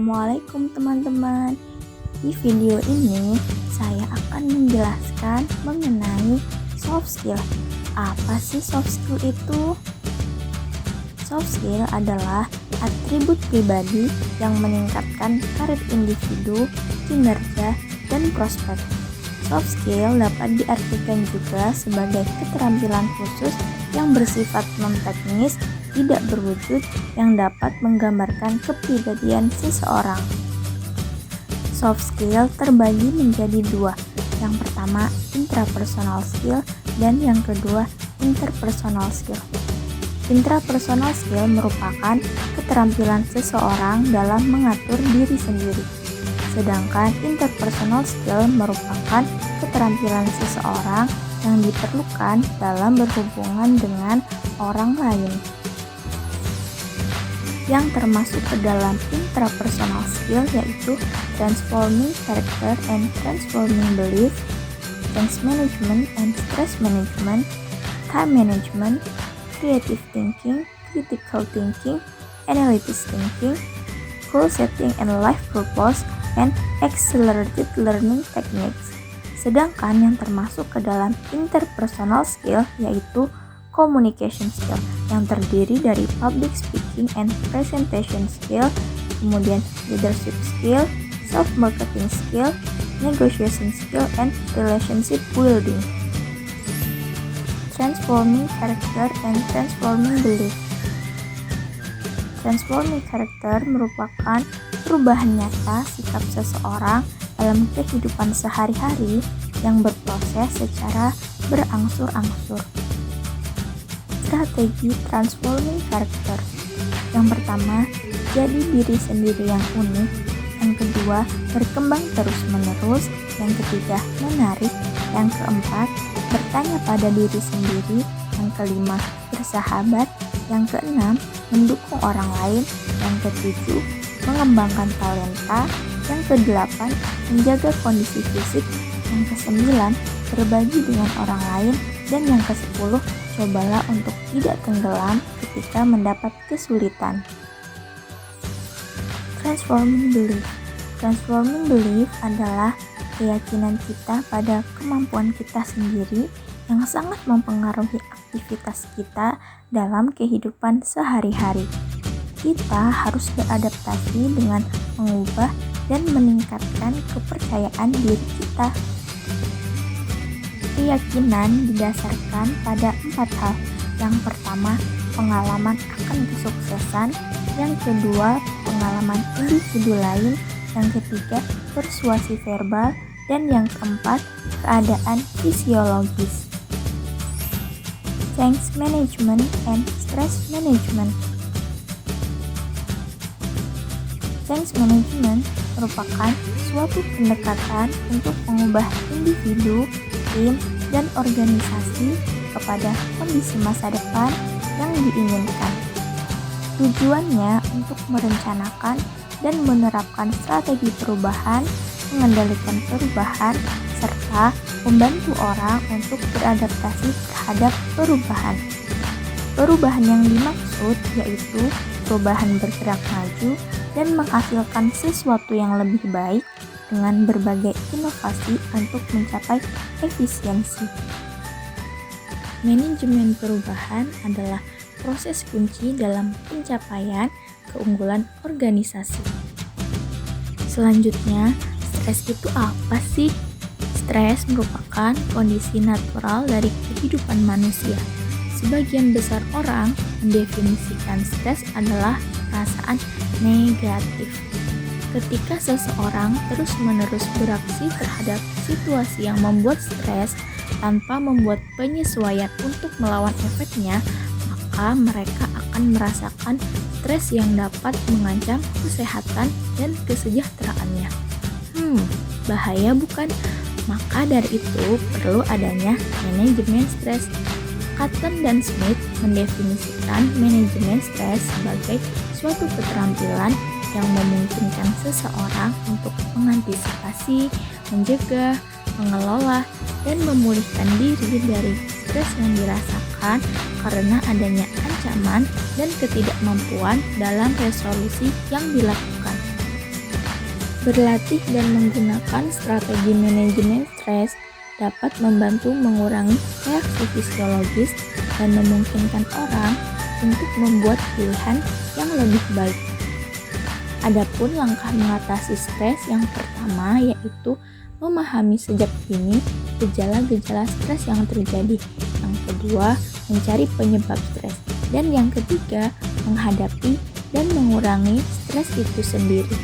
Assalamualaikum teman-teman. Di video ini saya akan menjelaskan mengenai soft skill. Apa sih soft skill itu? Soft skill adalah atribut pribadi yang meningkatkan karir individu, kinerja, dan prospek. Soft skill dapat diartikan juga sebagai keterampilan khusus yang bersifat non-teknis, tidak berwujud, yang dapat menggambarkan kepribadian seseorang. Soft skill terbagi menjadi dua. Yang pertama, intrapersonal skill, dan yang kedua, interpersonal skill. Intrapersonal skill merupakan keterampilan seseorang dalam mengatur diri sendiri. Sedangkan interpersonal skill merupakan keterampilan seseorang yang diperlukan dalam berhubungan dengan orang lain. Yang termasuk ke dalam intrapersonal skill yaitu transforming character and transforming belief, change management and stress management, time management, creative thinking, critical thinking, analytic thinking, goal setting and life purpose, and accelerated learning techniques. Sedangkan yang termasuk ke dalam interpersonal skill yaitu communication skill yang terdiri dari public speaking and presentation skill, kemudian leadership skill, self-marketing skill, negotiation skill, and relationship building. Transforming character and transforming belief. Transforming character merupakan perubahan nyata sikap seseorang dalam kehidupan sehari-hari yang berproses secara berangsur-angsur. Strategi transforming character. Yang pertama, jadi diri sendiri yang unik. Yang kedua, berkembang terus-menerus. Yang ketiga, menarik. Yang keempat, bertanya pada diri sendiri. Yang kelima, bersahabat. Yang keenam, mendukung orang lain. Yang ketujuh, mengembangkan talenta. Yang kedelapan, menjaga kondisi fisik. Yang kesembilan, berbagi dengan orang lain. Dan yang kesepuluh, cobalah untuk tidak tenggelam ketika mendapat kesulitan. Transforming belief. Transforming belief adalah keyakinan kita pada kemampuan kita sendiri yang sangat mempengaruhi aktivitas kita dalam kehidupan sehari-hari. Kita harus beradaptasi dengan mengubah dan meningkatkan kepercayaan diri kita. Keyakinan didasarkan pada 4 hal. Yang pertama, pengalaman akan kesuksesan. Yang kedua, pengalaman individu lain. Yang ketiga, persuasi verbal. Dan yang keempat, keadaan fisiologis. Change management and stress management. Change management merupakan suatu pendekatan untuk mengubah individu, tim, dan organisasi kepada kondisi masa depan yang diinginkan. Tujuannya untuk merencanakan dan menerapkan strategi perubahan, mengendalikan perubahan, serta membantu orang untuk beradaptasi terhadap perubahan. Perubahan yang dimaksud yaitu perubahan bergerak maju dan menghasilkan sesuatu yang lebih baik dengan berbagai inovasi untuk mencapai efisiensi. Manajemen perubahan adalah proses kunci dalam pencapaian keunggulan organisasi. Selanjutnya, stres itu apa sih? Stres merupakan kondisi natural dari kehidupan manusia. Sebagian besar orang mendefinisikan stres adalah perasaan negatif. Ketika seseorang terus-menerus beraksi terhadap situasi yang membuat stres tanpa membuat penyesuaian untuk melawan efeknya, maka mereka akan merasakan stres yang dapat mengancam kesehatan dan kesejahteraannya. Bahaya bukan? Maka dari itu perlu adanya manajemen stres. Cotton dan Smith mendefinisikan manajemen stres sebagai suatu keterampilan yang memungkinkan seseorang untuk mengantisipasi, mencegah, mengelola, dan memulihkan diri dari stres yang dirasakan karena adanya ancaman dan ketidakmampuan dalam resolusi yang dilakukan. Berlatih dan menggunakan strategi manajemen stres dapat membantu mengurangi reaksi fisiologis dan memungkinkan orang untuk membuat pilihan yang lebih baik. Adapun langkah mengatasi stres yang pertama yaitu memahami sejak dini gejala-gejala stres yang terjadi. Yang kedua, mencari penyebab stres. Dan yang ketiga, menghadapi dan mengurangi stres itu sendiri.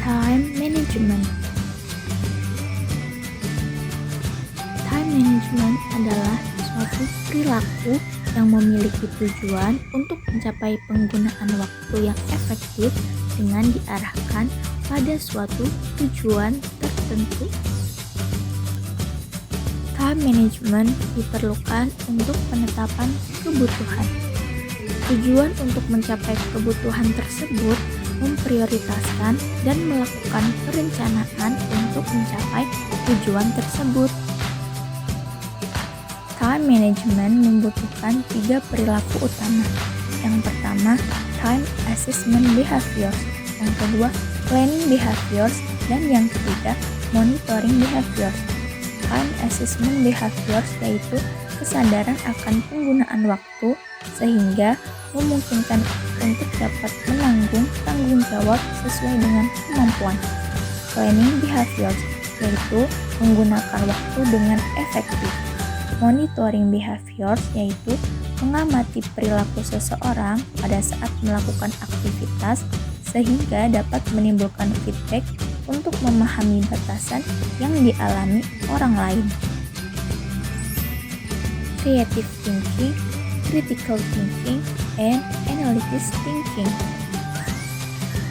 Time management. Time management adalah suatu perilaku yang memiliki tujuan untuk mencapai penggunaan waktu yang efektif dengan diarahkan pada suatu tujuan tertentu. Time management diperlukan untuk penetapan kebutuhan. Tujuan untuk mencapai kebutuhan tersebut memprioritaskan dan melakukan perencanaan untuk mencapai tujuan tersebut. Time management membutuhkan 3 perilaku utama. Yang pertama, time assessment behaviors. Yang kedua, planning behaviors. Dan yang ketiga, monitoring behaviors. Time assessment behaviors yaitu kesadaran akan penggunaan waktu sehingga memungkinkan untuk dapat menanggung tanggung jawab sesuai dengan kemampuan. Planning behaviors yaitu menggunakan waktu dengan efektif. Monitoring behaviors yaitu mengamati perilaku seseorang pada saat melakukan aktivitas sehingga dapat menimbulkan feedback untuk memahami batasan yang dialami orang lain. Creative thinking, critical thinking, and analytic thinking.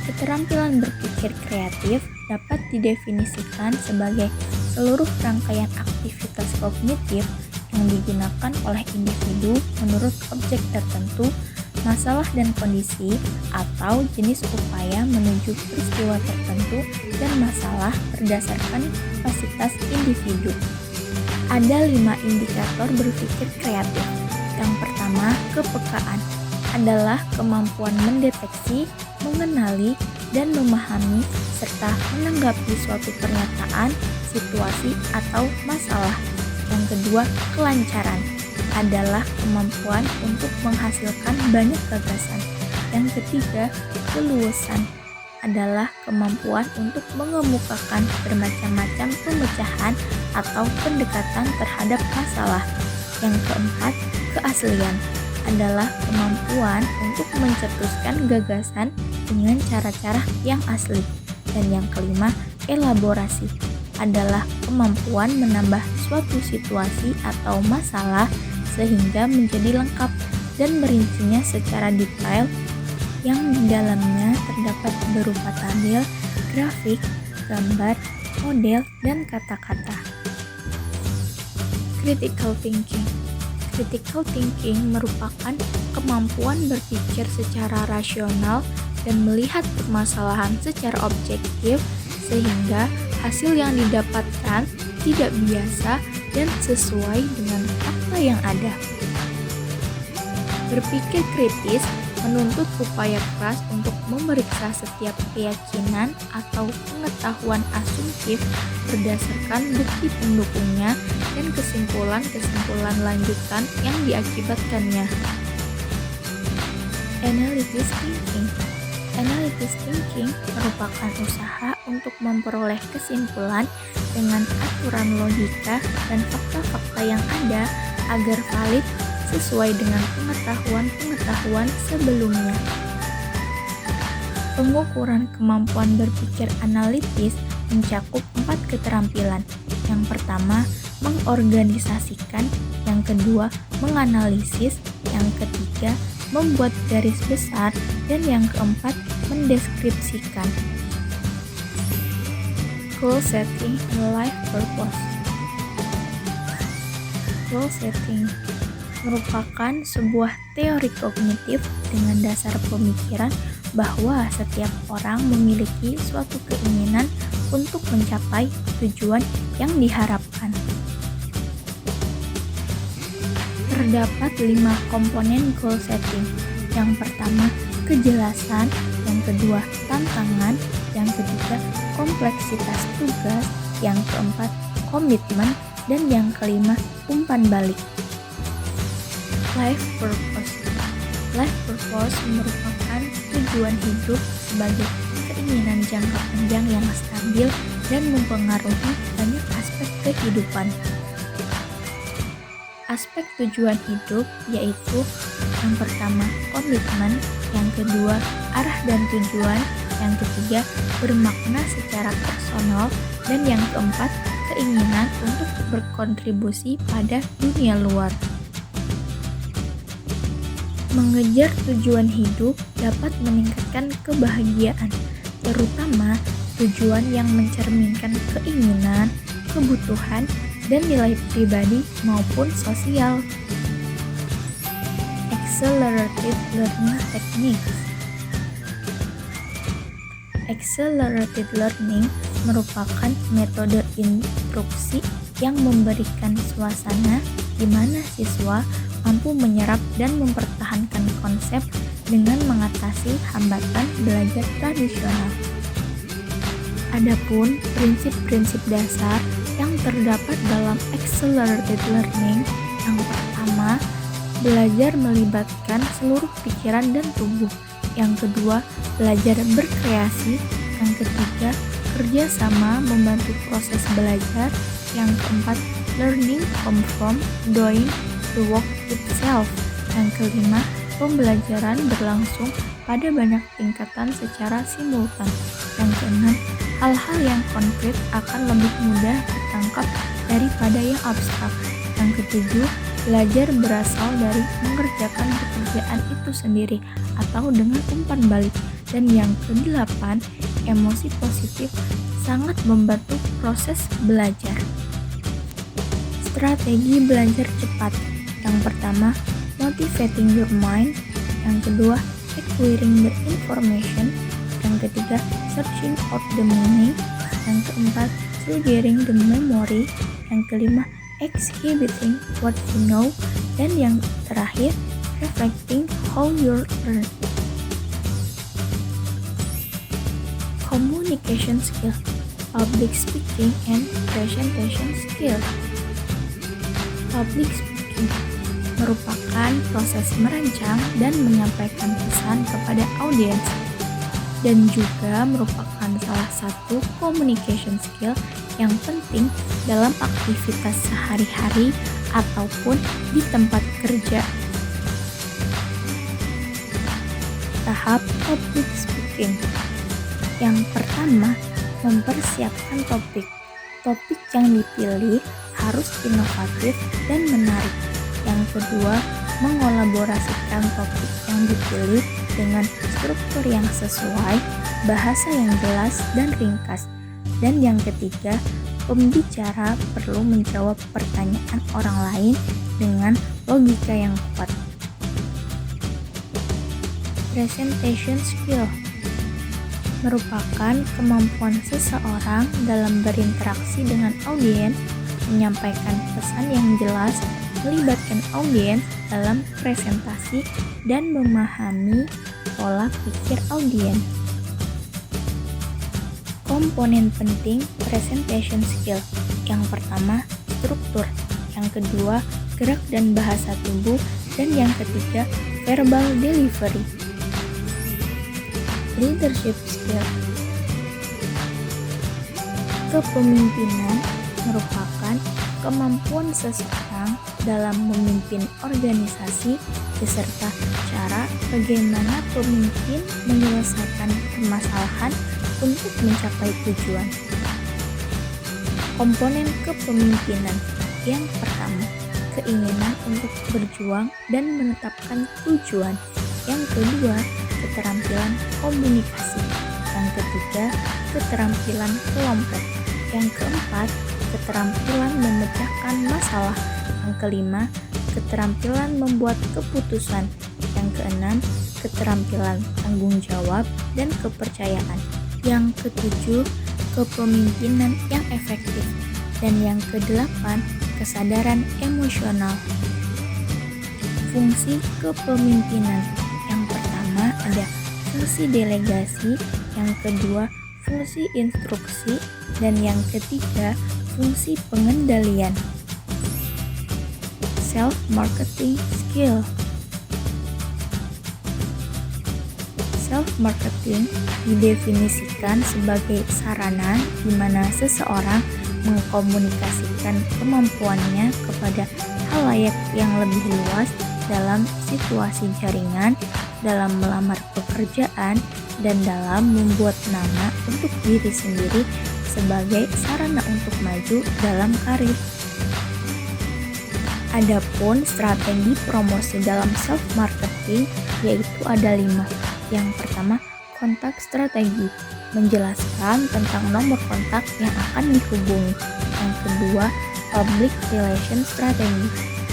Keterampilan berpikir kreatif dapat didefinisikan sebagai seluruh rangkaian aktivitas kognitif yang digunakan oleh individu menurut objek tertentu, masalah dan kondisi, atau jenis upaya menuju peristiwa tertentu dan masalah berdasarkan kapasitas individu. Ada 5 indikator berpikir kreatif. Yang pertama, kepekaan adalah kemampuan mendeteksi, mengenali, dan memahami serta menanggapi suatu pernyataan, situasi, atau masalah. Yang kedua, kelancaran adalah kemampuan untuk menghasilkan banyak gagasan. Yang ketiga, keluasan adalah kemampuan untuk mengemukakan bermacam-macam pemecahan atau pendekatan terhadap masalah. Yang keempat, keaslian adalah kemampuan untuk mencetuskan gagasan dengan cara-cara yang asli. Dan yang kelima, elaborasi adalah kemampuan menambah suatu situasi atau masalah sehingga menjadi lengkap dan merincinya secara detail yang di dalamnya terdapat berupa tabel, grafik, gambar, model, dan kata-kata. Critical thinking. Critical thinking merupakan kemampuan berpikir secara rasional dan melihat permasalahan secara objektif sehingga hasil yang didapatkan tidak biasa dan sesuai dengan fakta yang ada. Berpikir kritis menuntut upaya keras untuk memeriksa setiap keyakinan atau pengetahuan asumtif berdasarkan bukti pendukungnya dan kesimpulan-kesimpulan lanjutan yang diakibatkannya. Analytic thinking. Analytic thinking merupakan usaha untuk memperoleh kesimpulan dengan aturan logika dan fakta-fakta yang ada agar valid sesuai dengan pengetahuan-pengetahuan sebelumnya. Pengukuran kemampuan berpikir analitis mencakup 4 keterampilan. Yang pertama, mengorganisasikan. Yang kedua, menganalisis. Yang ketiga, membuat garis besar. Dan yang keempat, mendeskripsikan. Goal setting and life purpose. Goal setting merupakan sebuah teori kognitif dengan dasar pemikiran bahwa setiap orang memiliki suatu keinginan untuk mencapai tujuan yang diharapkan. Terdapat 5 komponen goal setting. Yang pertama, kejelasan. Yang kedua, tantangan. Yang ketiga, kompleksitas tugas. Yang keempat, komitmen. Dan yang kelima, umpan balik. Life purpose. Life purpose merupakan tujuan hidup sebagai keinginan jangka panjang yang stabil dan mempengaruhi banyak aspek kehidupan. Aspek tujuan hidup yaitu yang pertama, komitmen, yang kedua, arah dan tujuan, yang ketiga, bermakna secara personal, dan yang keempat, keinginan untuk berkontribusi pada dunia luar. Mengejar tujuan hidup dapat meningkatkan kebahagiaan, terutama tujuan yang mencerminkan keinginan, kebutuhan, dan nilai pribadi maupun sosial. Accelerated Learning Techniques. Accelerated Learning merupakan metode instruksi yang memberikan suasana di mana siswa mampu menyerap dan mempertahankan konsep dengan mengatasi hambatan belajar tradisional. Adapun prinsip-prinsip dasar yang terdapat dalam Accelerated Learning, yang pertama, belajar melibatkan seluruh pikiran dan tubuh. Yang kedua, belajar berkreasi. Yang ketiga, kerjasama membantu proses belajar. Yang keempat, learning comes from doing the work itself. Yang kelima, pembelajaran berlangsung pada banyak tingkatan secara simultan. Yang keenam, hal-hal yang konkret akan lebih mudah ditangkap daripada yang abstrak. Yang ketujuh, belajar berasal dari mengerjakan pekerjaan itu sendiri atau dengan umpan balik. Dan yang kedelapan, emosi positif sangat membantu proses belajar. Strategi belajar cepat. Yang pertama, motivating your mind. Yang kedua, acquiring the information. Yang ketiga, searching out the meaning. Yang keempat, triggering the memory. Yang kelima, exhibiting what you know. Dan yang terakhir, reflecting how you learn. Communication skill, public speaking and presentation skill. Public speaking merupakan proses merancang dan menyampaikan pesan kepada audiens, dan juga merupakan salah satu communication skill yang penting dalam aktivitas sehari-hari ataupun di tempat kerja. Tahap public speaking. Yang pertama, mempersiapkan topik. Topik yang dipilih harus inovatif dan menarik. Yang kedua, mengolaborasikan topik yang dipilih dengan struktur yang sesuai, bahasa yang jelas dan ringkas. Dan yang ketiga, pembicara perlu menjawab pertanyaan orang lain dengan logika yang kuat. Presentation skill merupakan kemampuan seseorang dalam berinteraksi dengan audiens, menyampaikan pesan yang jelas, melibatkan audiens dalam presentasi, dan memahami pola pikir audiens. Komponen penting presentation skill. Yang pertama, struktur. Yang kedua, gerak dan bahasa tubuh. Dan yang ketiga, verbal delivery. Leadership skill. Kepemimpinan merupakan kemampuan seseorang dalam memimpin organisasi beserta cara bagaimana pemimpin menyelesaikan permasalahan untuk mencapai tujuan. Komponen kepemimpinan. Yang pertama, keinginan untuk berjuang dan menetapkan tujuan. Yang kedua, keterampilan komunikasi. Yang ketiga, keterampilan kelompok. Yang keempat, keterampilan memecahkan masalah. Yang kelima, keterampilan membuat keputusan. Yang keenam, keterampilan tanggung jawab dan kepercayaan. Yang ketujuh, kepemimpinan yang efektif. Dan yang kedelapan, kesadaran emosional. Fungsi kepemimpinan. Yang pertama ada fungsi delegasi, yang kedua fungsi instruksi, dan yang ketiga fungsi pengendalian. Self-marketing skill. Self-marketing didefinisikan sebagai sarana di mana seseorang mengkomunikasikan kemampuannya kepada khalayak yang lebih luas dalam situasi jaringan, dalam melamar pekerjaan, dan dalam membuat nama untuk diri sendiri sebagai sarana untuk maju dalam karir. Adapun strategi promosi dalam self-marketing yaitu ada 5. Yang pertama, kontak strategi, menjelaskan tentang nomor kontak yang akan dihubungi. Yang kedua, public relation strategy,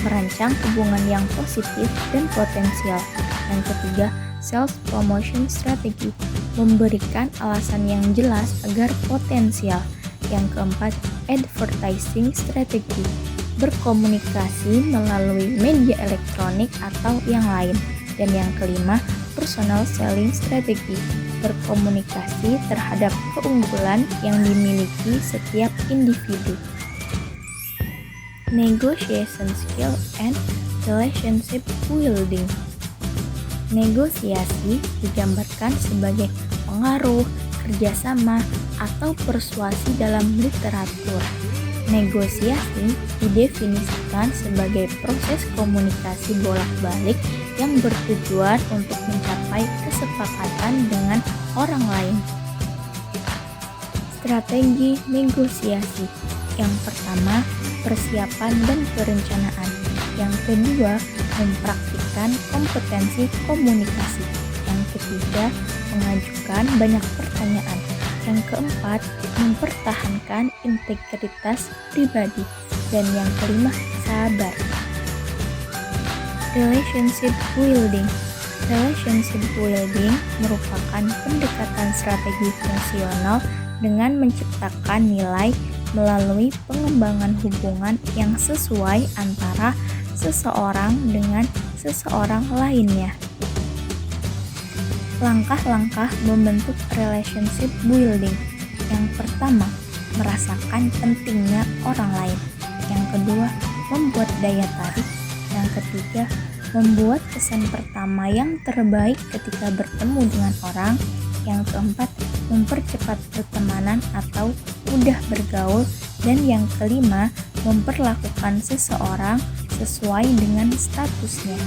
merancang hubungan yang positif dan potensial. Yang ketiga, sales promotion strategy, memberikan alasan yang jelas agar potensial. Yang keempat, advertising strategy, berkomunikasi melalui media elektronik atau yang lain. Dan yang kelima, personal selling strategy, berkomunikasi terhadap keunggulan yang dimiliki setiap individu. Negotiation skill and relationship building. Negosiasi digambarkan sebagai pengaruh, kerjasama, atau persuasi dalam literatur. Negosiasi didefinisikan sebagai proses komunikasi bolak-balik yang bertujuan untuk mencapai kesepakatan dengan orang lain. Strategi negosiasi. Yang pertama, persiapan dan perencanaan. Yang kedua, mempraktikkan kompetensi komunikasi. Yang ketiga, mengajukan banyak pertanyaan. Yang keempat, mempertahankan integritas pribadi. Dan yang kelima, sabar. Relationship building. Relationship building merupakan pendekatan strategi fungsional dengan menciptakan nilai melalui pengembangan hubungan yang sesuai antara seseorang dengan seseorang lainnya. Langkah-langkah membentuk relationship building. Yang pertama, merasakan pentingnya orang lain. Yang kedua, membuat daya tarik. Yang ketiga, membuat kesan pertama yang terbaik ketika bertemu dengan orang. Yang keempat, mempercepat pertemanan atau mudah bergaul. Dan yang kelima, memperlakukan seseorang sesuai dengan statusnya.